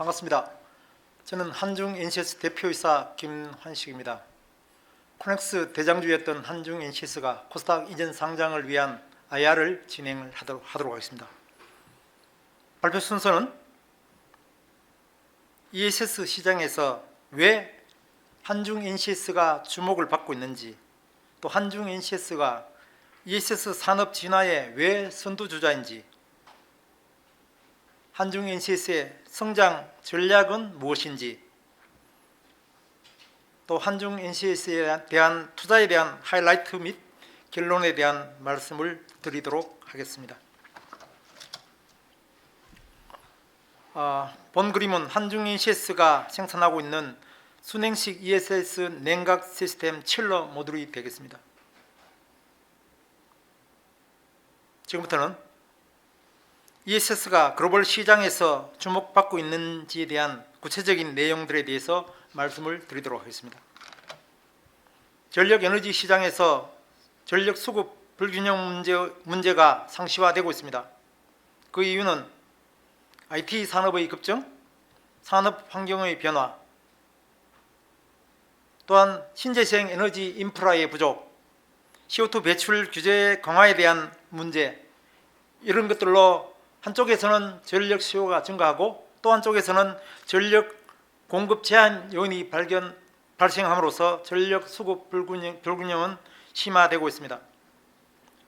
반갑습니다. 저는 한중 NCS 대표이사 김환식입니다. 코넥스 대장주였던 한중 NCS가 코스닥 이전 상장을 위한 IR을 진행을 하도록 하겠습니다. 발표 순서는 ESS 시장에서 왜 한중 NCS가 주목을 받고 있는지, 또 한중 NCS가 ESS 산업 진화의 왜 선두주자인지, 한중 NCS의 성장 전략은 무엇인지, 또 한중 NCS에 대한 투자에 대한 하이라이트 및 결론에 대한 말씀을 드리도록 하겠습니다. 본 그림은 한중 NCS가 생산하고 있는 순행식 ESS 냉각 시스템 칠러 모듈이 되겠습니다. 지금부터는 ESS가 글로벌 시장에서 주목받고 있는지에 대한 구체적인 내용들에 대해서 말씀을 드리도록 하겠습니다. 전력 에너지 시장에서 전력 수급 불균형 문제가 상시화되고 있습니다. 그 이유는 IT 산업의 급증, 산업 환경의 변화, 또한 신재생 에너지 인프라의 부족, CO2 배출 규제 강화에 대한 문제, 이런 것들로 한쪽에서는 전력 수요가 증가하고 또 한쪽에서는 전력 공급 제한 요인이 발생함으로써 전력 수급 불균형은 심화되고 있습니다.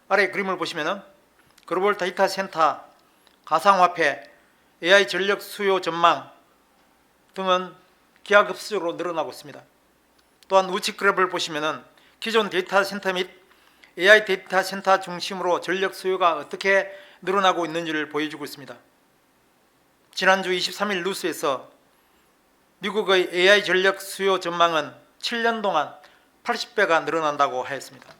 아래 그림을 보시면 글로벌 데이터 센터, 가상화폐, AI 전력 수요 전망 등은 기하급수적으로 늘어나고 있습니다. 또한 우측 그래프를 보시면 기존 데이터 센터 및 AI 데이터 센터 중심으로 전력 수요가 어떻게 늘어나고 있는지를 보여주고 있습니다. 지난주 23일 뉴스에서 미국의 AI 전력 수요 전망은 7년 동안 80배가 늘어난다고 하였습니다.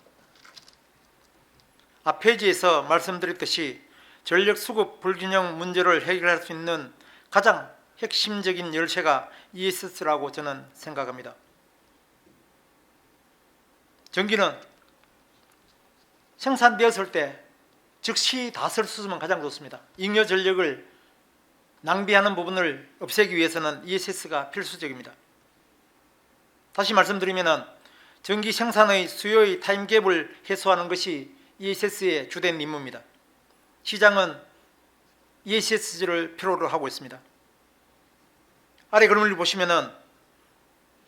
앞 페이지에서 말씀드렸듯이 전력 수급 불균형 문제를 해결할 수 있는 가장 핵심적인 열쇠가 ESS라고 저는 생각합니다. 전기는 생산되었을 때 즉시 다 쓸 수 있으면 가장 좋습니다. 잉여 전력을 낭비하는 부분을 없애기 위해서는 ESS가 필수적입니다. 다시 말씀드리면 전기 생산의 수요의 타임갭을 해소하는 것이 ESS의 주된 임무입니다. 시장은 ESS를 필요로 하고 있습니다. 아래 그림을 보시면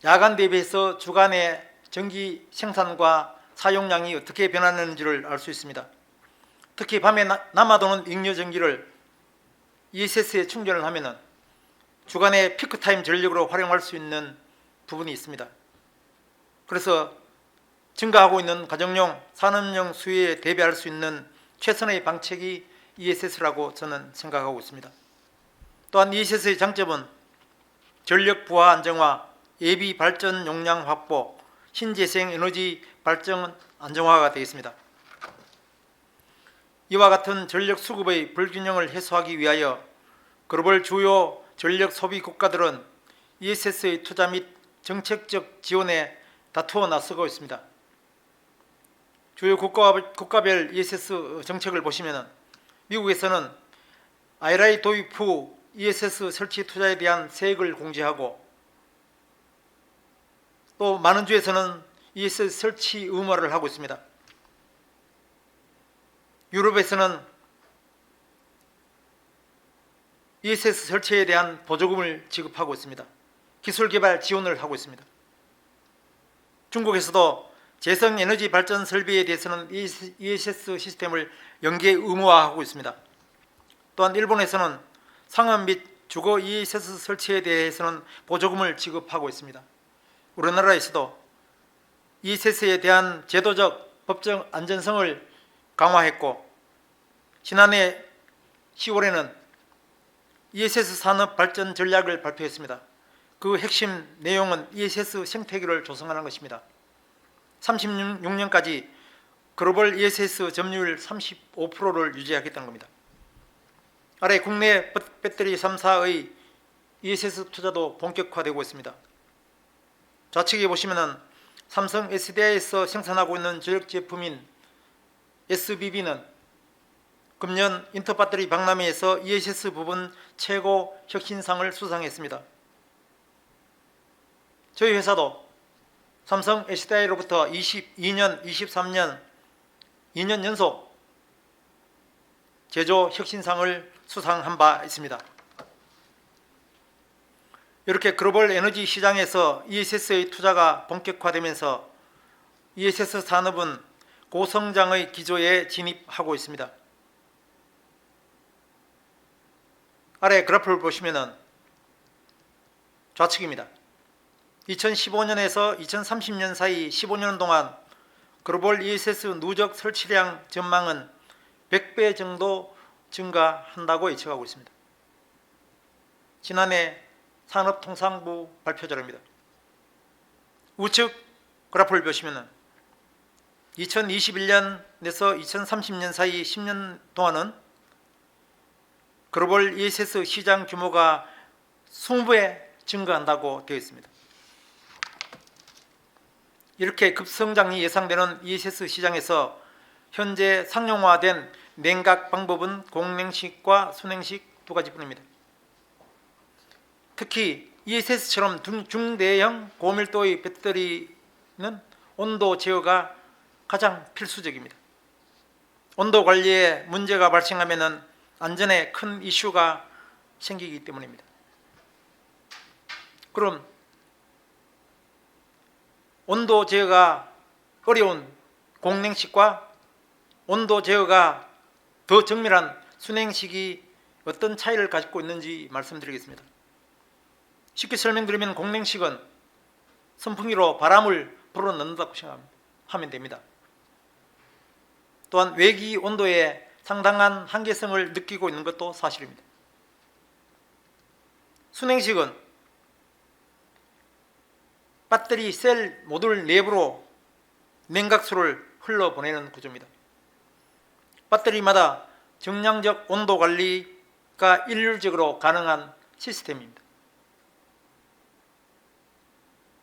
야간 대비해서 주간의 전기 생산과 사용량이 어떻게 변하는지를 알 수 있습니다. 특히 밤에 남아도는 잉여 전기를 ESS에 충전을 하면 주간의 피크타임 전력으로 활용할 수 있는 부분이 있습니다. 그래서 증가하고 있는 가정용, 산업용 수요에 대비할 수 있는 최선의 방책이 ESS라고 저는 생각하고 있습니다. 또한 ESS의 장점은 전력 부하 안정화, 예비 발전 용량 확보, 신재생 에너지 발전 안정화가 되겠습니다. 이와 같은 전력 수급의 불균형을 해소하기 위하여 글로벌 주요 전력 소비 국가들은 ESS의 투자 및 정책적 지원에 다투어 나서고 있습니다. 주요 국가별 ESS 정책을 보시면 미국에서는 IRA 도입 후 ESS 설치 투자에 대한 세액을 공제하고 또 많은 주에서는 ESS 설치 의무화를 하고 있습니다. 유럽에서는 ESS 설치에 대한 보조금을 지급하고 있습니다. 기술 개발 지원을 하고 있습니다. 중국에서도 재생에너지 발전 설비에 대해서는 ESS 시스템을 연계 의무화하고 있습니다. 또한 일본에서는 상업 및 주거 ESS 설치에 대해서는 보조금을 지급하고 있습니다. 우리나라에서도 ESS에 대한 제도적, 법적 안전성을 강화했고 지난해 10월에는 ESS 산업 발전 전략을 발표했습니다. 그 핵심 내용은 ESS 생태계를 조성하는 것입니다. 36년까지 글로벌 ESS 점유율 35%를 유지하겠다는 겁니다. 아래 국내 배터리 3사의 ESS 투자도 본격화되고 있습니다. 좌측에 보시면 삼성 SDI에서 생산하고 있는 전력 제품인 SBB는 금년 인터배터리 박람회에서 ESS 부분 최고 혁신상을 수상했습니다. 저희 회사도 삼성 SDI로부터 22년, 23년 2년 연속 제조 혁신상을 수상한 바 있습니다. 이렇게 글로벌 에너지 시장에서 ESS의 투자가 본격화되면서 ESS 산업은 고성장의 기조에 진입하고 있습니다. 아래 그래프를 보시면은 좌측입니다. 2015년에서 2030년 사이 15년 동안 글로벌 ESS 누적 설치량 전망은 100배 정도 증가한다고 예측하고 있습니다. 지난해 산업통상부 발표 자료입니다. 우측 그래프를 보시면 2021년에서 2030년 사이 10년 동안은 글로벌 ESS 시장 규모가 20배 증가한다고 되어 있습니다. 이렇게 급성장이 예상되는 ESS 시장에서 현재 상용화된 냉각 방법은 공냉식과 순냉식 두 가지뿐입니다. 특히 ESS처럼 중대형 고밀도의 배터리는 온도 제어가 가장 필수적입니다. 온도 관리에 문제가 발생하면 안전에 큰 이슈가 생기기 때문입니다. 그럼 온도 제어가 어려운 공냉식과 온도 제어가 더 정밀한 순냉식이 어떤 차이를 가지고 있는지 말씀드리겠습니다. 쉽게 설명드리면 공냉식은 선풍기로 바람을 불어넣는다고 생각하면 됩니다. 또한 외기 온도에 상당한 한계성을 느끼고 있는 것도 사실입니다. 순냉식은 배터리 셀 모듈 내부로 냉각수를 흘러보내는 구조입니다. 배터리마다 정량적 온도 관리가 일률적으로 가능한 시스템입니다.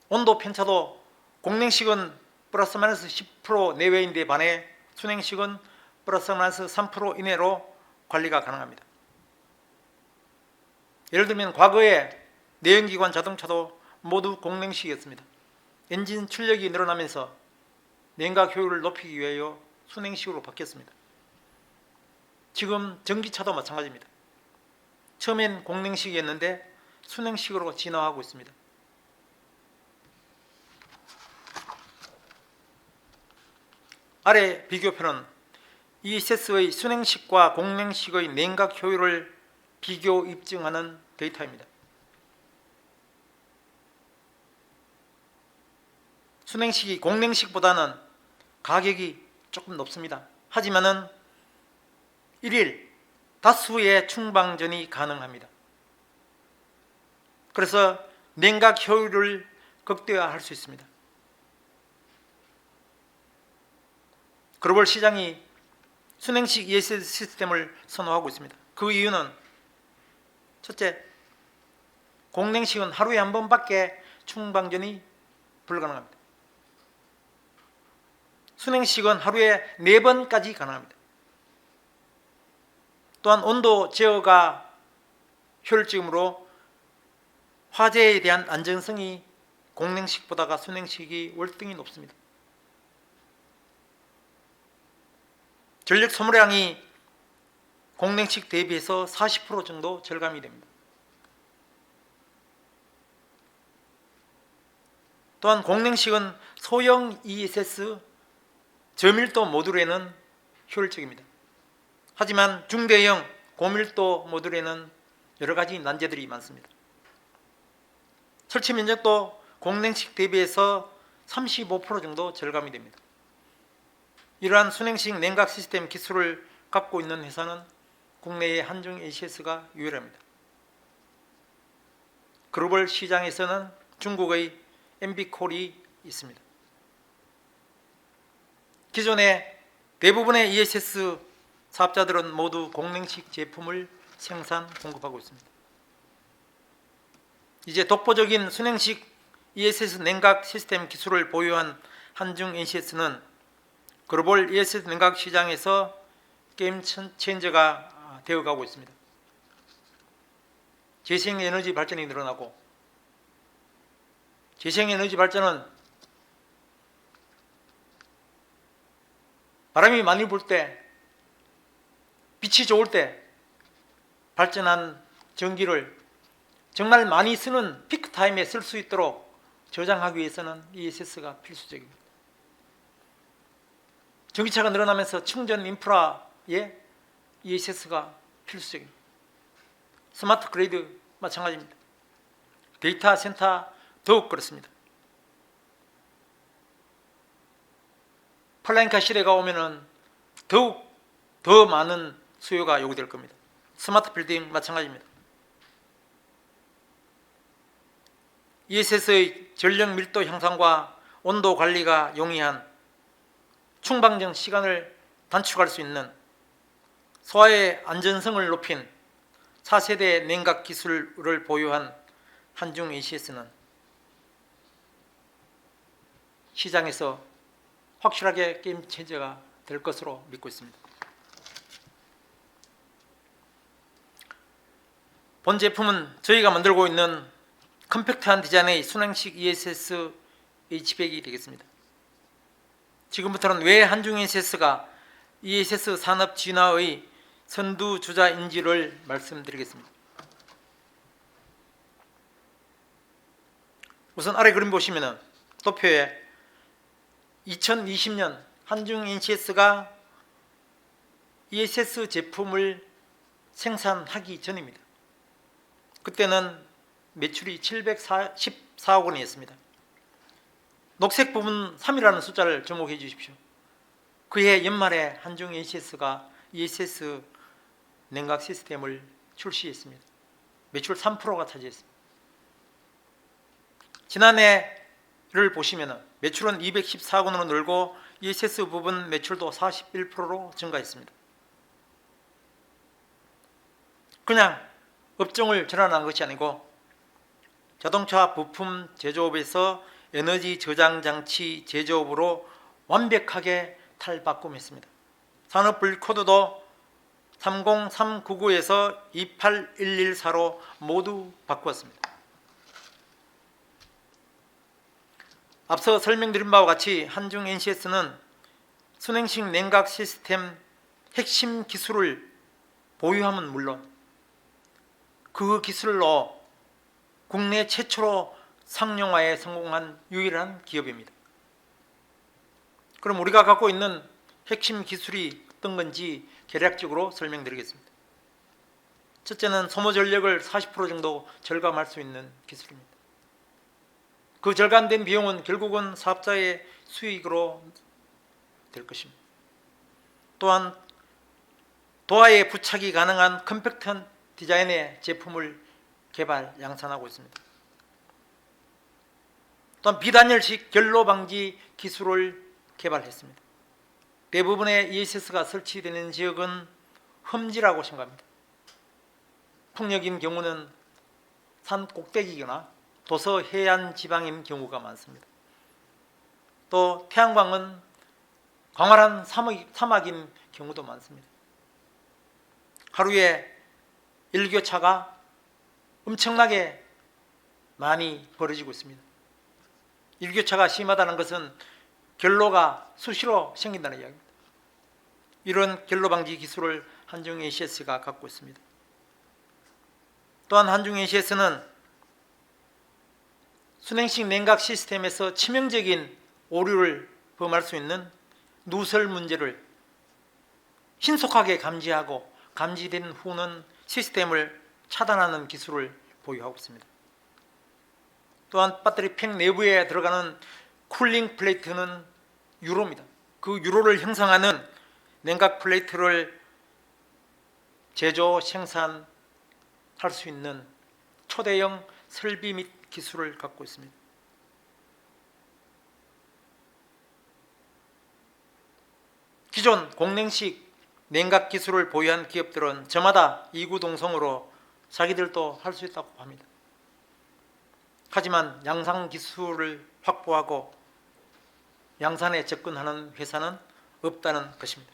온도 편차도 공냉식은 플러스 마이너스 10% 내외인데 반해 순냉식은 플러스 마이너스 3% 이내로 관리가 가능합니다. 예를 들면 과거에 내연기관 자동차도 모두 공냉식이었습니다. 엔진 출력이 늘어나면서 냉각 효율을 높이기 위하여 순냉식으로 바뀌었습니다. 지금 전기차도 마찬가지입니다. 처음엔 공냉식이었는데 순냉식으로 진화하고 있습니다. 아래 비교표는 ESS의 순냉식과 공냉식의 냉각 효율을 비교 입증하는 데이터입니다. 순냉식이 공냉식보다는 가격이 조금 높습니다. 하지만은 1일 다수의 충방전이 가능합니다. 그래서 냉각 효율을 극대화할 수 있습니다. 글로벌 시장이 순냉식 ESS 시스템을 선호하고 있습니다. 그 이유는 첫째, 공냉식은 하루에 한 번밖에 충방전이 불가능합니다. 순냉식은 하루에 4번까지 가능합니다. 또한 온도 제어가 효율적이므로 화재에 대한 안전성이 공냉식보다가 순냉식이 월등히 높습니다. 전력 소모량이 공냉식 대비해서 40% 정도 절감이 됩니다. 또한 공냉식은 소형 ESS 저밀도 모듈에는 효율적입니다. 하지만 중대형 고밀도 모듈에는 여러 가지 난제들이 많습니다. 설치 면적도 공냉식 대비해서 35% 정도 절감이 됩니다. 이러한 순냉식 냉각 시스템 기술을 갖고 있는 회사는 국내의 한중 ESS가 유일합니다. 글로벌 시장에서는 중국의 MB콜이 있습니다. 기존의 대부분의 ESS 사업자들은 모두 공냉식 제품을 생산, 공급하고 있습니다. 이제 독보적인 순냉식 ESS 냉각 시스템 기술을 보유한 한중 ESS는 글로벌 ESS 냉각 시장에서 게임 체인저가 되어가고 있습니다. 재생에너지 발전이 늘어나고, 재생에너지 발전은 바람이 많이 불 때, 빛이 좋을 때 발전한 전기를 정말 많이 쓰는 피크타임에 쓸 수 있도록 저장하기 위해서는 ESS가 필수적입니다. 전기차가 늘어나면서 충전 인프라에 ESS가 필수적입니다. 스마트 그리드 마찬가지입니다. 데이터 센터 더욱 그렇습니다. 플라잉카 시대가 오면은 더욱 더 많은 수요가 요구될 겁니다. 스마트 빌딩 마찬가지입니다. ESS의 전력 밀도 향상과 온도 관리가 용이한 충방전 시간을 단축할 수 있는 소화의 안전성을 높인 4세대 냉각 기술을 보유한 한중 ACS는 시장에서 확실하게 게임 체인저가 될 것으로 믿고 있습니다. 본 제품은 저희가 만들고 있는 컴팩트한 디자인의 순행식 ESS H백이 되겠습니다. 지금부터는 왜 한중 ACS가 ESS 산업 진화의 선두주자인지를 말씀드리겠습니다. 우선 아래 그림 보시면은 도표에 2020년 한중 ACS가 ESS 제품을 생산하기 전입니다. 그때는 매출이 714억 원이었습니다. 녹색 부분 3이라는 숫자를 주목해 주십시오. 그해 연말에 한중 ACS가 ESS 냉각 시스템을 출시했습니다. 매출 3%가 차지했습니다. 지난해를 보시면 매출은 214억 원으로 늘고 ESS 부분 매출도 41%로 증가했습니다. 그냥 업종을 전환한 것이 아니고 자동차 부품 제조업에서 에너지 저장 장치 제조업으로 완벽하게 탈바꿈했습니다. 산업분류 코드도 30399에서 28114로 모두 바꾸었습니다. 앞서 설명드린 바와 같이 한중 NCS는 순행식 냉각 시스템 핵심 기술을 보유함은 물론 그 기술로 국내 최초로 상용화에 성공한 유일한 기업입니다. 그럼 우리가 갖고 있는 핵심 기술이 어떤 건지 개략적으로 설명드리겠습니다. 첫째는 소모 전력을 40% 정도 절감할 수 있는 기술입니다. 그 절감된 비용은 결국은 사업자의 수익으로 될 것입니다. 또한 도화에 부착이 가능한 컴팩트한 디자인의 제품을 개발, 양산하고 있습니다. 또한 비단열식 결로 방지 기술을 개발했습니다. 대부분의 ESS가 설치되는 지역은 험지라고 생각합니다. 풍력인 경우는 산 꼭대기거나 도서 해안 지방인 경우가 많습니다. 또 태양광은 광활한 사막인 경우도 많습니다. 하루에 일교차가 엄청나게 많이 벌어지고 있습니다. 일교차가 심하다는 것은 결로가 수시로 생긴다는 이야기입니다. 이런 결로 방지 기술을 한중 ACS가 갖고 있습니다. 또한 한중 ACS는 순행식 냉각 시스템에서 치명적인 오류를 범할 수 있는 누설 문제를 신속하게 감지하고 감지된 후는 시스템을 차단하는 기술을 보유하고 있습니다. 또한 배터리 팩 내부에 들어가는 쿨링 플레이트는 유로입니다. 그 유로를 형성하는 냉각 플레이트를 제조, 생산할 수 있는 초대형 설비 및 기술을 갖고 있습니다. 기존 공냉식 냉각 기술을 보유한 기업들은 저마다 이구동성으로 자기들도 할 수 있다고 합니다. 하지만 양산 기술을 확보하고 양산에 접근하는 회사는 없다는 것입니다.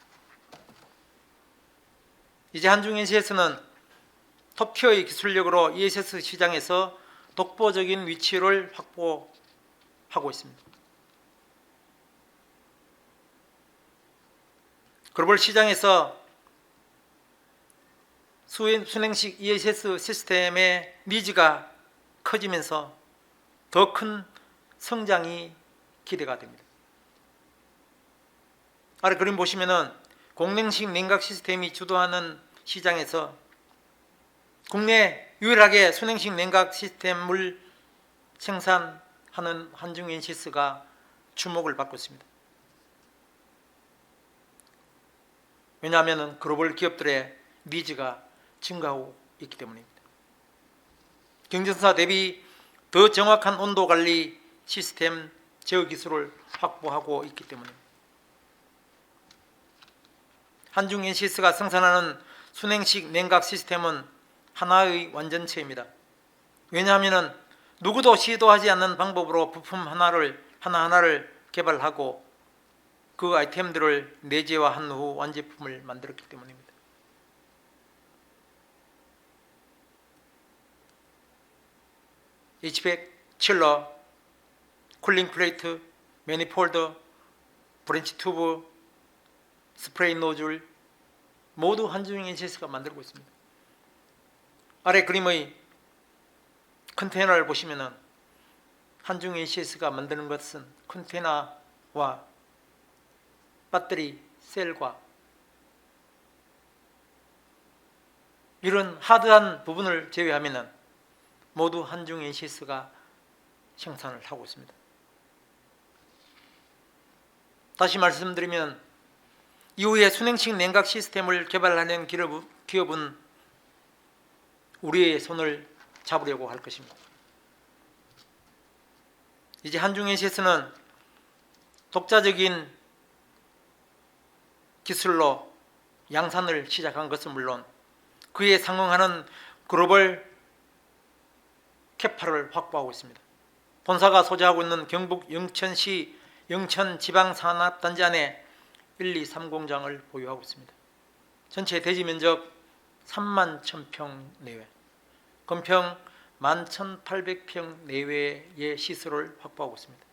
이제 한중NC에서는 톱티어의 기술력으로 ESS 시장에서 독보적인 위치를 확보하고 있습니다. 글로벌 시장에서 순행식 ESS 시스템의 니즈가 커지면서 더 큰 성장이 기대가 됩니다. 아래 그림 보시면은 공냉식 냉각 시스템이 주도하는 시장에서 국내 유일하게 순행식 냉각 시스템을 생산하는 한중NCS가 주목을 받고 있습니다. 왜냐하면 글로벌 기업들의 니즈가 증가하고 있기 때문입니다. 경쟁사 대비 더 정확한 온도 관리 시스템 제어 기술을 확보하고 있기 때문입니다. 한중NCS가 생산하는 순행식 냉각 시스템은 하나의 완전체입니다. 왜냐하면 누구도 시도하지 않는 방법으로 부품 하나하나를 개발하고 그 아이템들을 내재화한 후 완제품을 만들었기 때문입니다. HVAC, 칠러, 쿨링 플레이트, 매니폴드, 브랜치 튜브, 스프레이 노즐 모두 한중NCS가 만들고 있습니다. 아래 그림의 컨테이너를 보시면은 한중NCS가 만드는 것은 컨테이너와 배터리, 셀과 이런 하드한 부분을 제외하면은 모두 한중NCS가 생산을 하고 있습니다. 다시 말씀드리면 이후에 순행식 냉각 시스템을 개발하는 기업은 우리의 손을 잡으려고 할 것입니다. 이제 한중NCS는 독자적인 기술로 양산을 시작한 것은 물론 그에 상응하는 글로벌 캐파를 확보하고 있습니다. 본사가 소재하고 있는 경북 영천시 영천지방산업단지 안에 1, 2, 3공장을 보유하고 있습니다. 전체 대지 면적 3만 1000평 내외, 건평 11,800평 내외의 시설을 확보하고 있습니다.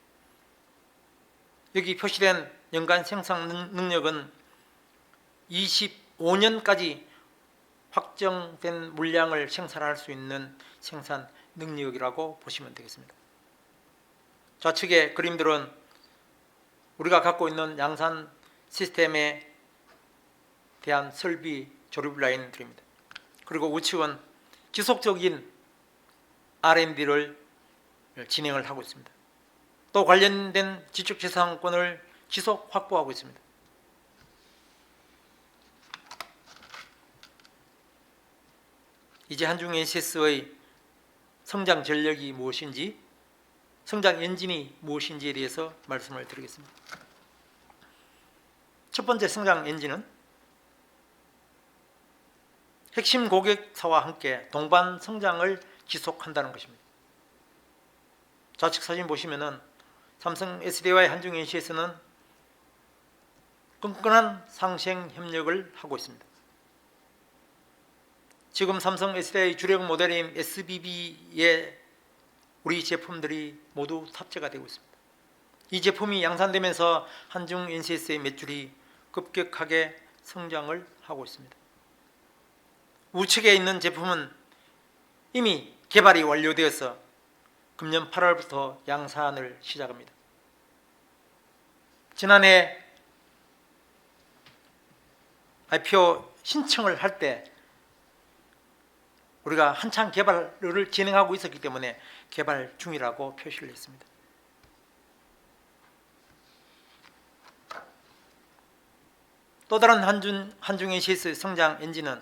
여기 표시된 연간 생산 능력은 25년까지 확정된 물량을 생산할 수 있는 생산 능력이라고 보시면 되겠습니다. 좌측의 그림들은 우리가 갖고 있는 양산 시스템에 대한 설비 조립 라인들입니다. 그리고 우측은 지속적인 R&D를 진행을 하고 있습니다. 또 관련된 지적재산권을 지속 확보하고 있습니다. 이제 한중NCS의 성장 전력이 무엇인지, 성장 엔진이 무엇인지에 대해서 말씀을 드리겠습니다. 첫 번째 성장 엔진은 핵심 고객사와 함께 동반 성장을 지속한다는 것입니다. 좌측 사진 보시면은 삼성 SDI와 한중NC에서는 끈끈한 상생 협력을 하고 있습니다. 지금 삼성 SDI 주력 모델인 SBB에 우리 제품들이 모두 탑재가 되고 있습니다. 이 제품이 양산되면서 한중NCS의 매출이 급격하게 성장을 하고 있습니다. 우측에 있는 제품은 이미 개발이 완료되어서 금년 8월부터 양산을 시작합니다. 지난해 IPO 신청을 할 때 우리가 한창 개발을 진행하고 있었기 때문에 개발 중이라고 표시를 했습니다. 또 다른 한중NC의 성장 엔진은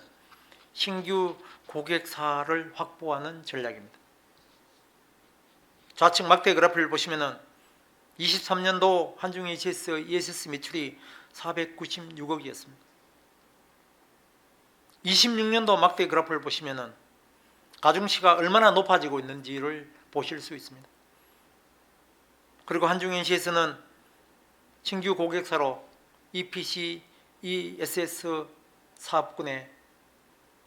신규 고객사를 확보하는 전략입니다. 좌측 막대 그래프를 보시면은 23년도 한중NC의 ESS 매출이 496억이었습니다. 26년도 막대 그래프를 보시면은 가중시가 얼마나 높아지고 있는지를 보실 수 있습니다. 그리고 한중NC에서는 신규 고객사로 EPC, ESS 사업군에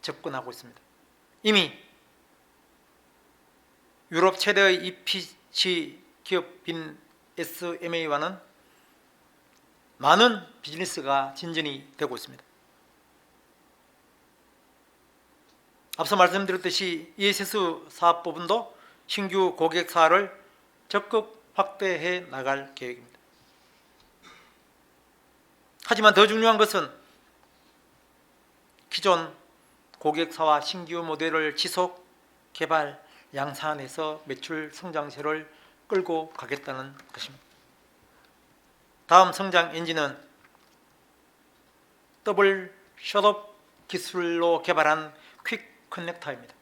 접근하고 있습니다. 이미 유럽 최대의 EPC 기업인 SMA와는 많은 비즈니스가 진전이 되고 있습니다. 앞서 말씀드렸듯이 ESS 사업부분도 신규 고객사를 적극 확대해 나갈 계획입니다. 하지만 더 중요한 것은 기존 고객사와 신규 모델을 지속, 개발, 양산해서 매출 성장세를 끌고 가겠다는 것입니다. 다음 성장 엔진은 더블 셧업 기술로 개발한 퀵 커넥터입니다.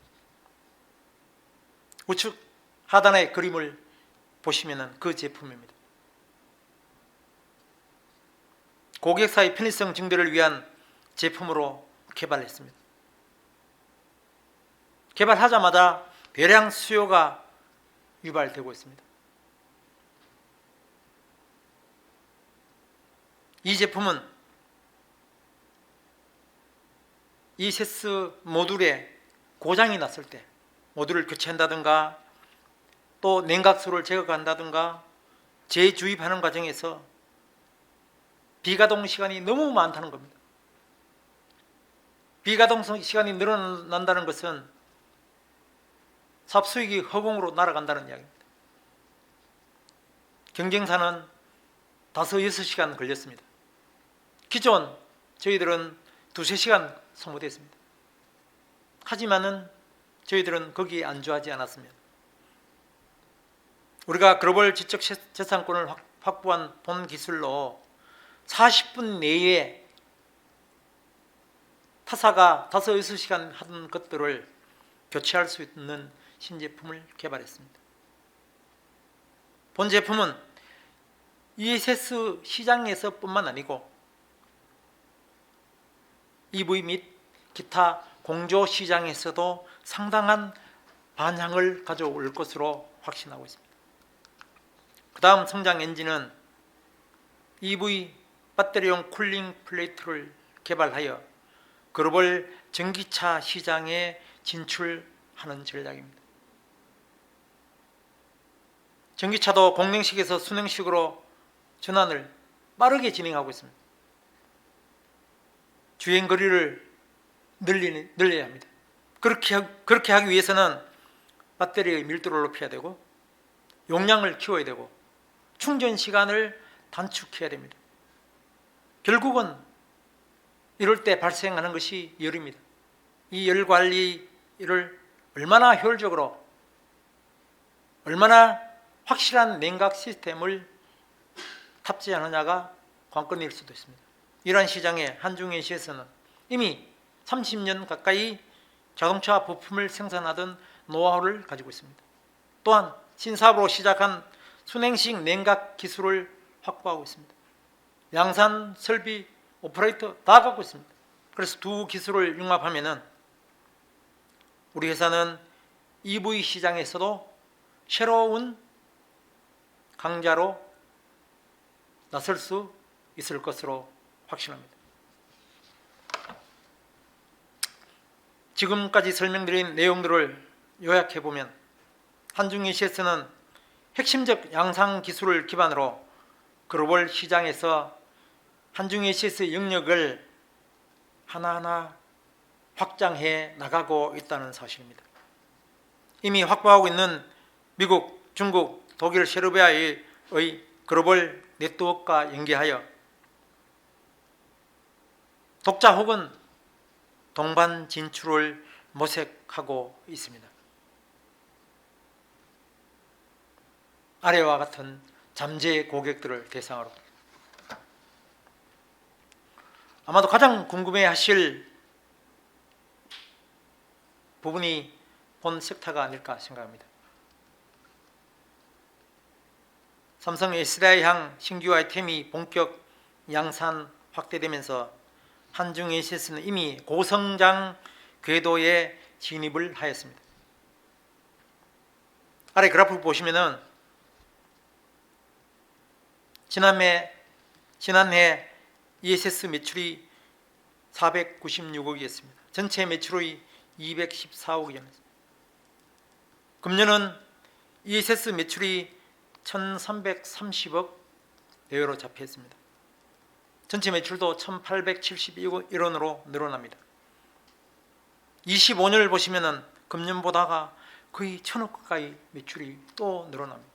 우측 하단의 그림을 보시면 그 제품입니다. 고객사의 편의성 증대를 위한 제품으로 개발했습니다. 개발하자마자 대량 수요가 유발되고 있습니다. 이 제품은 ESS 모듈에 고장이 났을 때 모듈을 교체한다든가 또 냉각수를 제거한다든가 재주입하는 과정에서 비가동 시간이 너무 많다는 겁니다. 비가동 시간이 늘어난다는 것은 사업 수익이 허공으로 날아간다는 이야기입니다. 경쟁사는 5, 6시간 걸렸습니다. 기존 저희들은 2, 3시간 소모됐습니다. 하지만은 저희들은 거기에 안주하지 않았습니다. 우리가 글로벌 지적 재산권을 확보한 본 기술로 40분 내에 타사가 5, 6시간 하던 것들을 교체할 수 있는 신제품을 개발했습니다. 본 제품은 ESS 시장에서 뿐만 아니고 EV 및 기타 공조 시장에서도 상당한 반향을 가져올 것으로 확신하고 있습니다. 그 다음 성장 엔진은 EV 배터리용 쿨링 플레이트를 개발하여 글로벌 전기차 시장에 진출하는 전략입니다. 전기차도 공랭식에서 순행식으로 전환을 빠르게 진행하고 있습니다. 주행거리를 늘려야 합니다. 그렇게 하기 위해서는 배터리의 밀도를 높여야 되고 용량을 키워야 되고 충전 시간을 단축해야 됩니다. 결국은 이럴 때 발생하는 것이 열입니다. 이 열 관리를 얼마나 효율적으로, 얼마나 확실한 냉각 시스템을 탑재하느냐가 관건일 수도 있습니다. 이러한 시장에 한중에시에서는 이미 30년 가까이 자동차 부품을 생산하던 노하우를 가지고 있습니다. 또한 신사업으로 시작한 순행식 냉각 기술을 확보하고 있습니다. 양산, 설비, 오퍼레이터 다 갖고 있습니다. 그래서 두 기술을 융합하면은 우리 회사는 EV 시장에서도 새로운 강자로 나설 수 있을 것으로 확신합니다. 지금까지 설명드린 내용들을 요약해보면 한중에시에서는 핵심적 양상 기술을 기반으로 글로벌 시장에서 한중에시에스 영역을 하나하나 확장해 나가고 있다는 사실입니다. 이미 확보하고 있는 미국, 중국, 독일, 세르비아의 글로벌 네트워크와 연계하여 독자 혹은 동반 진출을 모색하고 있습니다. 아래와 같은 잠재 고객들을 대상으로 아마도 가장 궁금해하실 부분이 본 섹터가 아닐까 생각합니다. 삼성 SDI향 신규 아이템이 본격 양산 확대되면서 한중에시에서는 이미 고성장 궤도에 진입을 하였습니다. 아래 그래프를 보시면은 지난해 ESS 매출이 496억이었습니다. 전체 매출의 214억 원이었습니다. 금년은 ESS 매출이 1330억 내외로 잡혀있습니다. 전체 매출도 1871억 원으로 늘어납니다. 25년을 보시면은 금년보다가 거의 1000억 가까이 매출이 또 늘어납니다.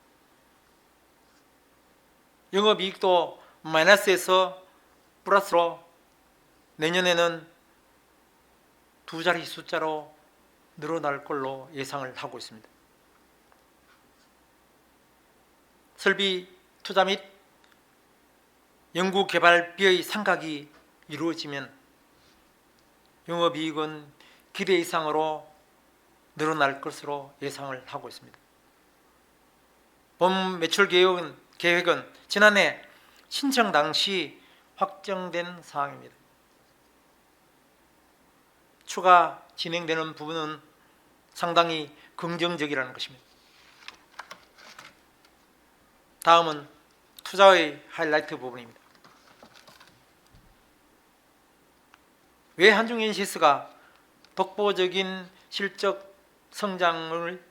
영업이익도 마이너스에서 플러스로 내년에는 두 자리 숫자로 늘어날 걸로 예상을 하고 있습니다. 설비 투자 및 연구개발비의 상각이 이루어지면 영업이익은 기대 이상으로 늘어날 것으로 예상을 하고 있습니다. 본 매출 계획은 지난해 신청 당시 확정된 사항입니다. 추가 진행되는 부분은 상당히 긍정적이라는 것입니다. 다음은 투자의 하이라이트 부분입니다. 왜 한중 NCS가 독보적인 실적 성장을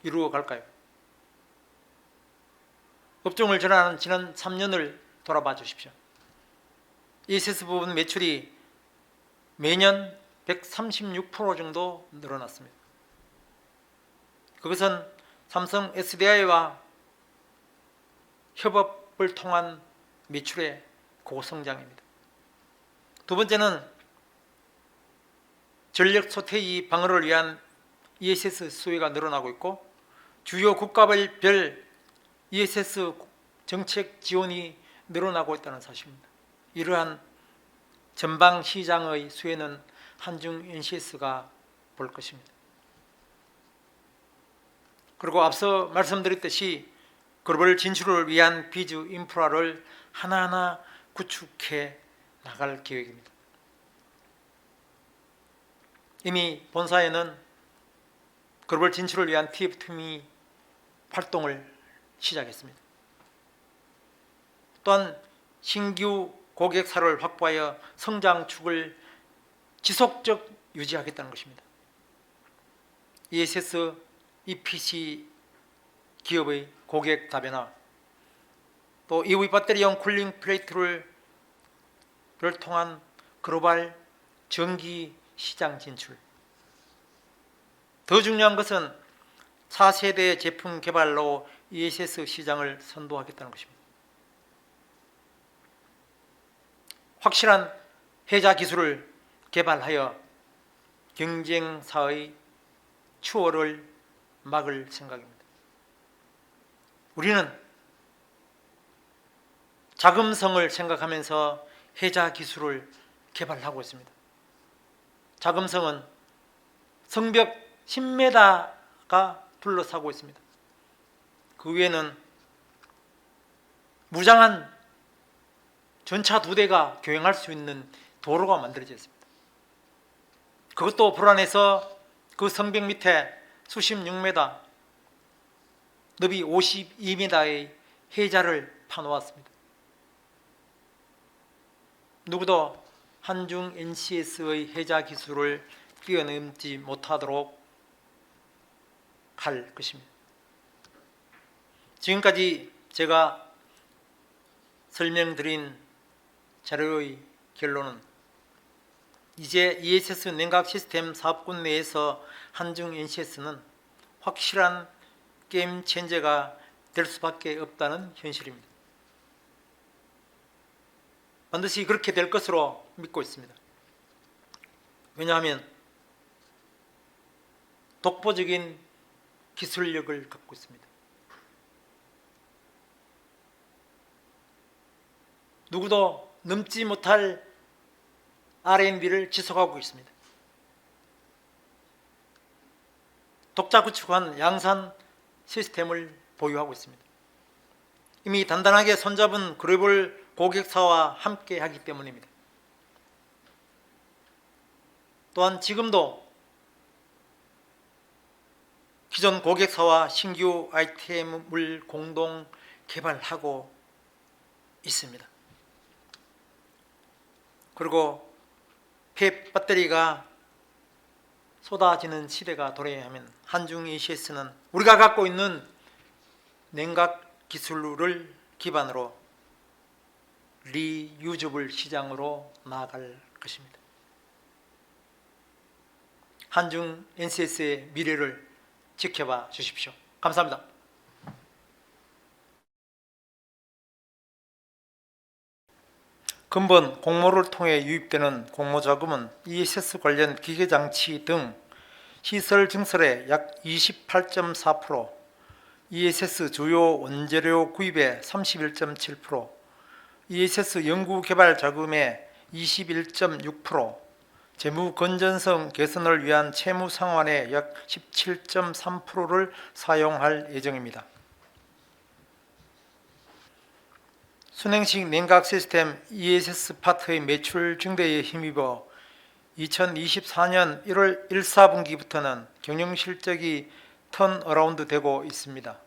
이루어 갈까요? 업종을 전환하는 지난 3년을 돌아봐 주십시오. ESS 부분 매출이 매년 136% 정도 늘어났습니다. 그것은 삼성 SDI와 협업을 통한 매출의 고성장입니다. 두 번째는 전력 소태지 방어를 위한 ESS 수요가 늘어나고 있고 주요 국가별 ESS 정책 지원이 늘어나고 있다는 사실입니다. 이러한 전방 시장의 수혜는 한중 NCS가 볼 것입니다. 그리고 앞서 말씀드렸듯이 글로벌 진출을 위한 비즈 인프라를 하나하나 구축해 나갈 계획입니다. 이미 본사에는 글로벌 진출을 위한 TF2Me 활동을 시작했습니다. 또한 신규 고객사를 확보하여 성장축을 지속적 유지하겠다는 것입니다. ESS, EPC 기업의 고객 다변화, 또 EV 배터리용 쿨링 플레이트를 통한 글로벌 전기 시장 진출, 더 중요한 것은 차세대 제품 개발로 ESS 시장을 선도하겠다는 것입니다. 확실한 해자 기술을 개발하여 경쟁사의 추월을 막을 생각입니다. 우리는 자금성을 생각하면서 해자 기술을 개발하고 있습니다. 자금성은 성벽 10m가 둘러싸고 있습니다. 그 위에는 무장한 전차 2대가 교행할 수 있는 도로가 만들어져 있습니다. 그것도 불안해서 그 성벽 밑에 수십 6m, 너비 52m의 해자를 파놓았습니다. 누구도 한중 NCS의 해자 기술을 뛰어넘지 못하도록 할 것입니다. 지금까지 제가 설명드린 자료의 결론은 이제 ESS 냉각 시스템 사업군 내에서 한중 NCS는 확실한 게임 체인저가 될 수밖에 없다는 현실입니다. 반드시 그렇게 될 것으로 믿고 있습니다. 왜냐하면 독보적인 기술력을 갖고 있습니다. 누구도 넘지 못할 R&D를 지속하고 있습니다. 독자 구축한 양산 시스템을 보유하고 있습니다. 이미 단단하게 손잡은 글로벌 고객사와 함께 하기 때문입니다. 또한 지금도 기존 고객사와 신규 아이템을 공동 개발하고 있습니다. 그리고 폐 배터리가 쏟아지는 시대가 도래해야 하면 한중 ECS는 우리가 갖고 있는 냉각 기술을 기반으로 리유저블 시장으로 나아갈 것입니다. 한중 NCS의 미래를 지켜봐 주십시오. 감사합니다. 근본 공모를 통해 유입되는 공모자금은 ESS 관련 기계장치 등 시설 증설의 약 28.4%, ESS 주요 원재료 구입의 31.7%, ESS 연구개발 자금의 21.6%, 재무 건전성 개선을 위한 채무 상환의 약 17.3%를 사용할 예정입니다. 순행식 냉각 시스템 ESS 파트의 매출 증대에 힘입어 2024년 1월 1, 4분기부터는 경영 실적이 턴어라운드 되고 있습니다.